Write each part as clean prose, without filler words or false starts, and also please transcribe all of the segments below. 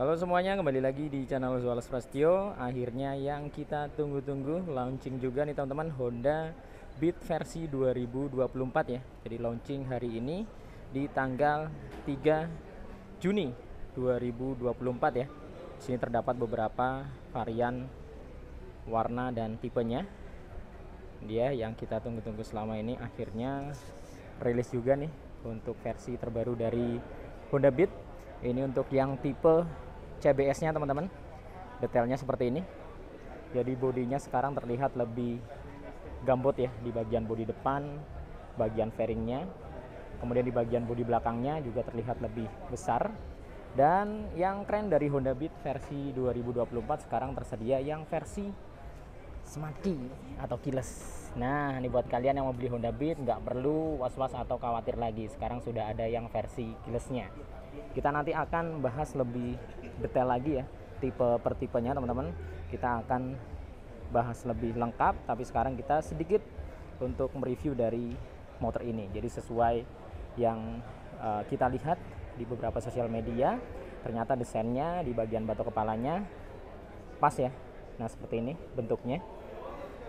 Halo semuanya, kembali lagi di channel Zualas Prastio. Akhirnya yang kita tunggu-tunggu launching juga nih teman-teman, Honda Beat versi 2024 ya. Jadi launching hari ini di tanggal 3 Juni 2024 ya. Di sini terdapat beberapa varian warna dan tipenya. Dia yang kita tunggu-tunggu selama ini akhirnya rilis juga nih untuk versi terbaru dari Honda Beat. Ini untuk yang tipe CBS-nya teman-teman. Detailnya seperti ini. Jadi bodinya sekarang terlihat lebih gambot ya di bagian bodi depan, bagian fairingnya. Kemudian di bagian bodi belakangnya juga terlihat lebih besar. Dan yang keren dari Honda Beat versi 2024 sekarang tersedia yang versi Smart Key atau keyless. Nah, ini buat kalian yang mau beli Honda Beat nggak perlu was-was atau khawatir lagi. Sekarang sudah ada yang versi keylessnya. Kita nanti akan bahas lebih detail lagi ya, tipe per tipenya teman-teman. Kita akan bahas lebih lengkap, tapi sekarang kita sedikit untuk mereview dari motor ini. Jadi sesuai yang kita lihat di beberapa sosial media, ternyata desainnya di bagian batok kepalanya pas ya. Nah, seperti ini bentuknya.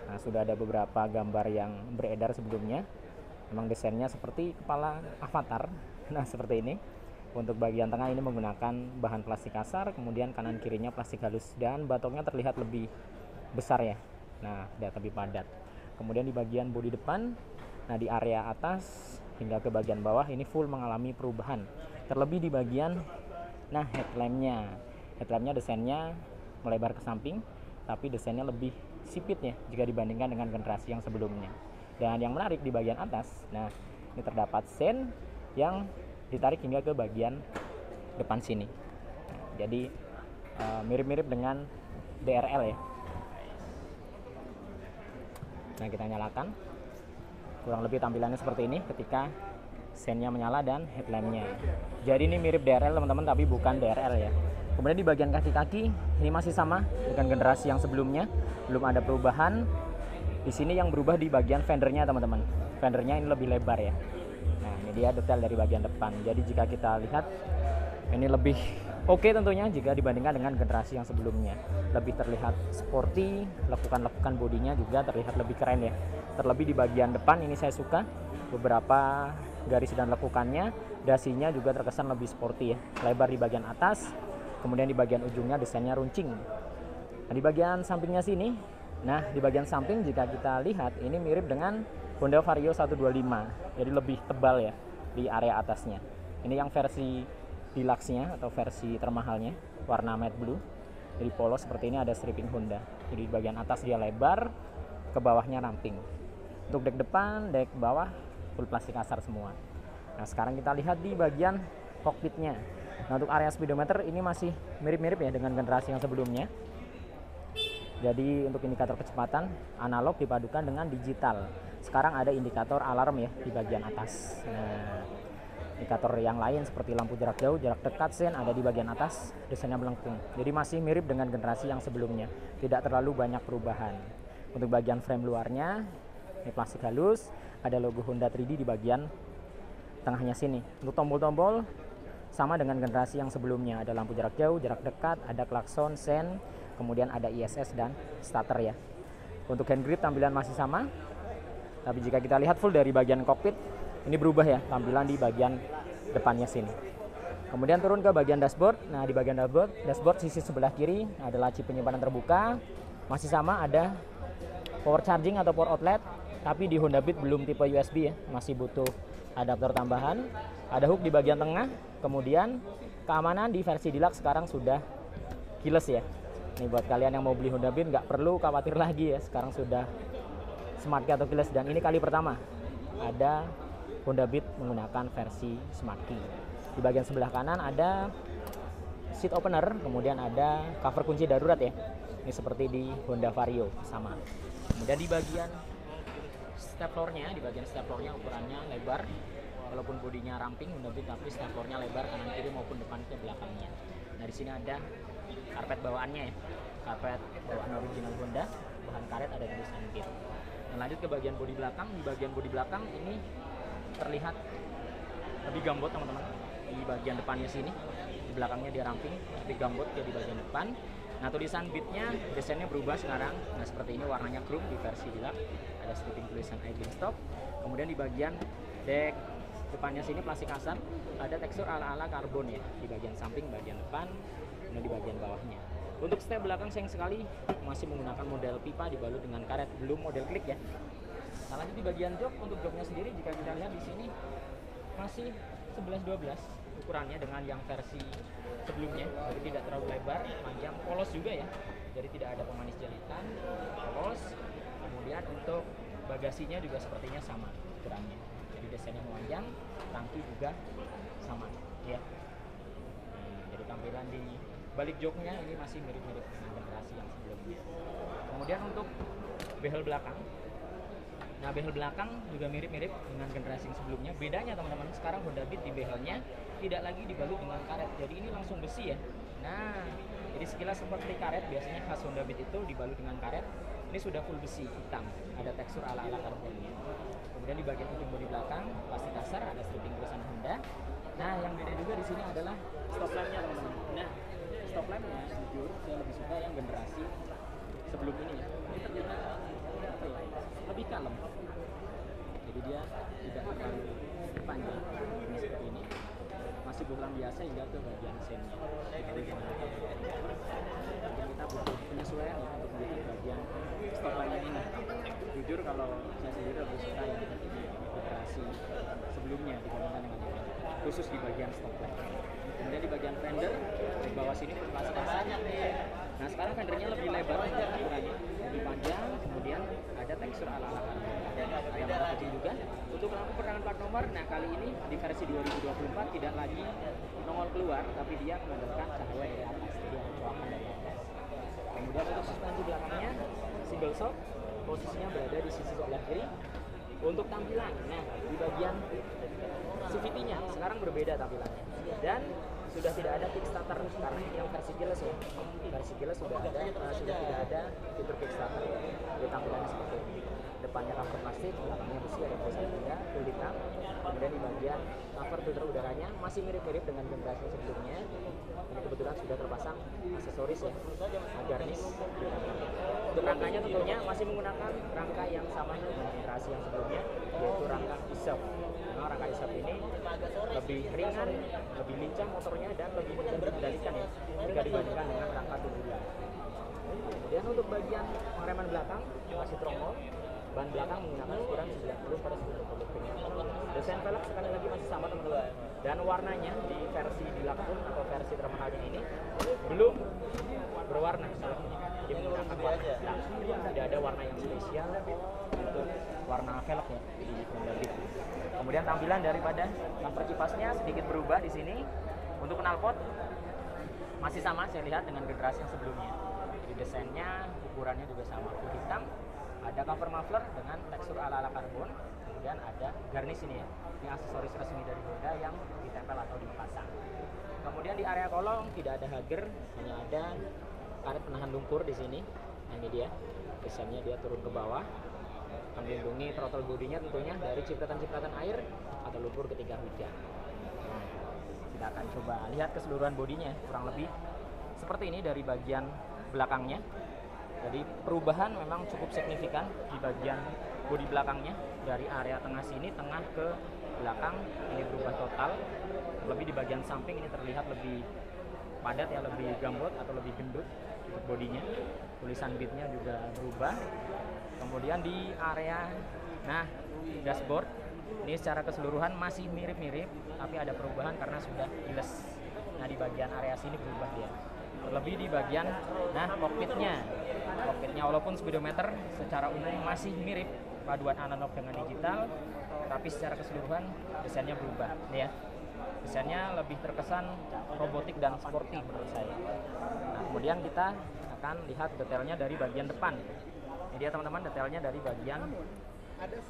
Nah, sudah ada beberapa gambar yang beredar sebelumnya. Memang desainnya seperti kepala avatar. Nah, seperti ini. Untuk bagian tengah ini menggunakan bahan plastik kasar, kemudian kanan kirinya plastik halus dan batoknya terlihat lebih besar ya. Nah, dan lebih padat. Kemudian di bagian bodi depan, nah di area atas hingga ke bagian bawah ini full mengalami perubahan. Terlebih di bagian headlampnya. Headlampnya desainnya melebar ke samping, tapi desainnya lebih sipit ya jika dibandingkan dengan generasi yang sebelumnya. Dan yang menarik di bagian atas, nah ini terdapat sen yang ditarik hingga ke bagian depan sini. Nah, jadi mirip-mirip dengan DRL ya. Nah, kita nyalakan. Kurang lebih tampilannya seperti ini ketika sennya menyala dan headlampnya. Jadi ini mirip DRL teman-teman, tapi bukan DRL ya. Kemudian di bagian kaki-kaki ini masih sama dengan generasi yang sebelumnya, belum ada perubahan. Di sini yang berubah di bagian fendernya teman-teman. Fendernya ini lebih lebar ya. Nah, ini dia detail dari bagian depan. Jadi jika kita lihat ini lebih oke tentunya jika dibandingkan dengan generasi yang sebelumnya. Lebih terlihat sporty, lekukan-lekukan bodinya juga terlihat lebih keren ya. Terlebih di bagian depan ini saya suka beberapa garis dan lekukannya, dasinya juga terkesan lebih sporty ya. Lebar di bagian atas, kemudian di bagian ujungnya desainnya runcing. Nah, di bagian sampingnya sini, nah di bagian samping jika kita lihat ini mirip dengan Honda Vario 125, jadi lebih tebal ya di area atasnya. Ini yang versi deluxe-nya atau versi termahalnya, warna matte blue. Jadi polos seperti ini ada stripping Honda. Jadi di bagian atas dia lebar, ke bawahnya ramping. Untuk dek depan, dek bawah full plastik kasar semua. Nah, sekarang kita lihat di bagian cockpitnya. Nah, untuk area speedometer ini masih mirip-mirip ya dengan generasi yang sebelumnya. Jadi untuk indikator kecepatan analog dipadukan dengan digital. Sekarang ada indikator alarm ya di bagian atas. Nah, indikator yang lain seperti lampu jarak jauh, jarak dekat, sen ada di bagian atas, desainnya melengkung. Jadi masih mirip dengan generasi yang sebelumnya. Tidak terlalu banyak perubahan. Untuk bagian frame luarnya ini plastik halus, ada logo Honda 3D di bagian tengahnya sini. Untuk tombol-tombol sama dengan generasi yang sebelumnya, ada lampu jarak jauh, jarak dekat, ada klakson, sen, kemudian ada ISS dan starter ya. Untuk hand grip tampilan masih sama, tapi jika kita lihat full dari bagian cockpit ini berubah ya tampilan di bagian depannya sini. Kemudian turun ke bagian dashboard. Nah, di bagian dashboard sisi sebelah kiri ada laci penyimpanan terbuka, masih sama ada power charging atau power outlet, tapi di Honda Beat belum tipe USB ya, masih butuh adaptor tambahan. Ada hook di bagian tengah. Kemudian keamanan di versi deluxe sekarang sudah keyless ya. Ini buat kalian yang mau beli Honda Beat nggak perlu khawatir lagi ya, sekarang sudah Smart Key atau keyless. Dan ini kali pertama ada Honda Beat menggunakan versi Smart Key. Di bagian sebelah kanan ada seat opener, kemudian ada cover kunci darurat ya. Ini seperti di Honda Vario sama. Kemudian di bagian step floor-nya, ukurannya lebar. Walaupun bodinya ramping Honda Beat, tapi step floor-nya lebar kanan kiri maupun depan ke belakangnya. Nah, di sini ada karpet bawaannya ya. Karpet bawaan original Honda, bahan karet, ada tulisan Beat. Dan lanjut ke bagian bodi belakang. Di bagian bodi belakang ini terlihat lebih gambot teman-teman. Di bagian depannya sini di belakangnya dia ramping, tapi gambut dia di bagian depan. Nah, tulisan bitnya desainnya berubah sekarang. Nah, seperti ini warnanya chrome di versi deluxe. Ada stripping tulisan Aibling Stock. Kemudian di bagian deck depannya sini plastik kasar, ada tekstur ala-ala karbon ya di bagian samping, bagian depan, dan di bagian bawahnya. Untuk step belakang sayang sekali masih menggunakan model pipa dibalut dengan karet, belum model klik ya. Nah, lanjut di bagian jok, untuk joknya sendiri jika kita lihat di sini masih 11-12 ukurannya dengan yang versi sebelumnya, jadi tidak terlalu lebar, panjang, polos juga ya, jadi tidak ada pemanis jalitan, polos. Kemudian untuk bagasinya juga sepertinya sama ukurannya, jadi desainnya memanjang, tangki juga sama ya. Jadi tampilan di balik joknya ini masih mirip-mirip dengan generasi yang sebelumnya. Kemudian untuk behel belakang, nah behel belakang juga mirip-mirip dengan generasi yang sebelumnya. Bedanya teman-teman, sekarang Honda Beat di behelnya tidak lagi dibalut dengan karet, jadi ini langsung besi ya. Nah, jadi sekilas seperti karet, biasanya khas Honda Beat itu dibalut dengan karet. Ini sudah full besi hitam, ada tekstur ala-ala karbonnya. Kemudian di bagian ujung bodi belakang plastik dasar, ada stripping tulisan Honda. Nah, yang beda juga di sini adalah stop lampnya teman-teman. Nah, stop lampnya jujur saya lebih suka yang generasi sebelum ini ya. Ini terlihat apa ya, lebih kalem. Jadi dia tidak terlalu panjang seperti ini, masih bohlam biasa hingga ke bagian sennya. Jadi kita butuh penyesuaian ya untuk membuat bagian stop lampnya ini. Jujur kalau saya sendiri lebih suka yang generasi sebelumnya dibandingkan dengan ini, khusus di bagian stop lamp. Kemudian di bagian fender di bawah sini plastik kasar. Nah, sekarang fendernya lebih lebar ukurannya, lebih panjang, kemudian ada tekstur ala-ala yang kecil juga. Untuk lampu penerangan plat nomor, nah kali ini di versi 2024 tidak lagi nongol keluar, tapi dia mengandalkan cahaya dari atas, jadi ada colokan dari atas. Kemudian untuk suspensi belakangnya single shock, posisinya berada di sisi sebelah kiri. Untuk tampilan, nah di bagian CVT-nya sekarang berbeda tampilannya, dan sudah tidak ada kickstarter karena ini yang versi keyless ya. Versi keyless sudah tidak ada fitur kickstarter. Jadi tampilannya seperti ini. Depannya cover plastik, belakangnya besi, ada tulisan Honda, full hitam. Kemudian di bagian cover filter udaranya masih mirip-mirip dengan generasi sebelumnya. Ini kebetulan sudah terpasang aksesoris ya, garnish. Untuk rangkanya tentunya masih menggunakan rangka yang sama dengan generasi yang sebelumnya, yaitu rangka ISOP. Nah, rangka ISOP ini lebih ringan, lebih lincah motornya, dan lebih mudah dikendalikan ya jika dibandingkan dengan rangka tubulan. Kemudian untuk bagian pengereman belakang masih tromol. Ban belakang menggunakan ukuran 90/90 mm. Desain velg sekali lagi masih sama teman-teman. Dan warnanya di versi deluxe atau versi terkenalnya ini belum berwarna. Dia menggunakan warna hitam. Tidak ada warna yang spesial untuk warna velg ya di Honda Beat. Kemudian tampilan daripada bumper kipasnya sedikit berubah di sini. Untuk knalpot masih sama saya lihat dengan generasi yang sebelumnya. Jadi desainnya, ukurannya juga sama, full hitam. Ada cover muffler dengan tekstur ala-ala karbon, kemudian ada garnish ini ya, ini aksesoris resmi dari Honda yang ditempel atau dipasang. Kemudian di area kolong tidak ada hager, hanya ada karet penahan lumpur di sini. Nah, ini dia, desainnya dia turun ke bawah, melindungi throttle bodinya tentunya dari cipratan-cipratan air atau lumpur ketika hujan. Nah, kita akan coba lihat keseluruhan bodinya, kurang lebih seperti ini dari bagian belakangnya. Jadi perubahan memang cukup signifikan di bagian bodi belakangnya, dari area tengah sini, tengah ke belakang ini berubah total. Lebih di bagian samping ini terlihat lebih padat ya, lebih gambot atau lebih gendut untuk bodinya. Tulisan bitnya juga berubah. Kemudian di area dashboard ini secara keseluruhan masih mirip-mirip, tapi ada perubahan karena sudah keyless. Nah, di bagian area sini berubah dia. Terlebih di bagian kokpitnya walaupun speedometer secara umum masih mirip paduan analog dengan digital, tapi secara keseluruhan desainnya berubah nih ya. Desainnya lebih terkesan robotik dan sporty menurut saya. Nah, kemudian kita akan lihat detailnya dari bagian depan. Ini dia teman-teman, detailnya dari bagian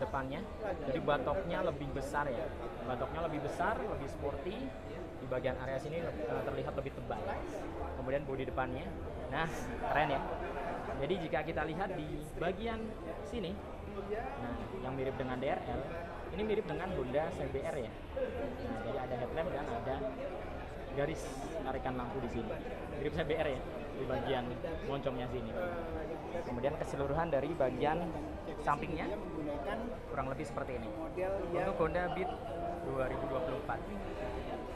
depannya. Jadi batoknya lebih besar ya, batoknya lebih besar, lebih sporty. Di bagian area sini terlihat lebih tebal. Kemudian bodi depannya, nah keren ya. Jadi jika kita lihat di bagian sini, nah yang mirip dengan DRL, ini mirip dengan Honda CBR ya. Nah, jadi ada headlamp dan ada garis tarikan lampu di sini. Mirip CBR ya, di bagian moncongnya sini. Kemudian keseluruhan dari bagian sampingnya kurang lebih seperti ini. Untuk Honda Beat 2024.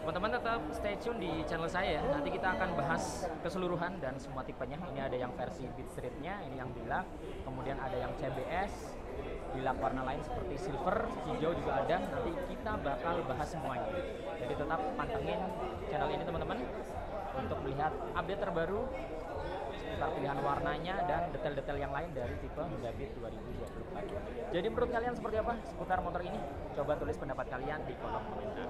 Teman-teman tetap stay tune di channel saya ya. Nanti kita akan bahas keseluruhan dan semua tipenya. Ini ada yang versi Beat Street-nya, ini yang Bilak. Kemudian ada yang CBS, Bilak warna lain seperti silver, hijau juga ada. Nanti kita bakal bahas semuanya. Jadi tetap pantengin channel ini teman-teman untuk melihat update terbaru seputar pilihan warnanya dan detail-detail yang lain dari tipe Honda Beat 2024. Jadi menurut kalian seperti apa seputar motor ini? Coba tulis pendapat kalian di kolom komentar.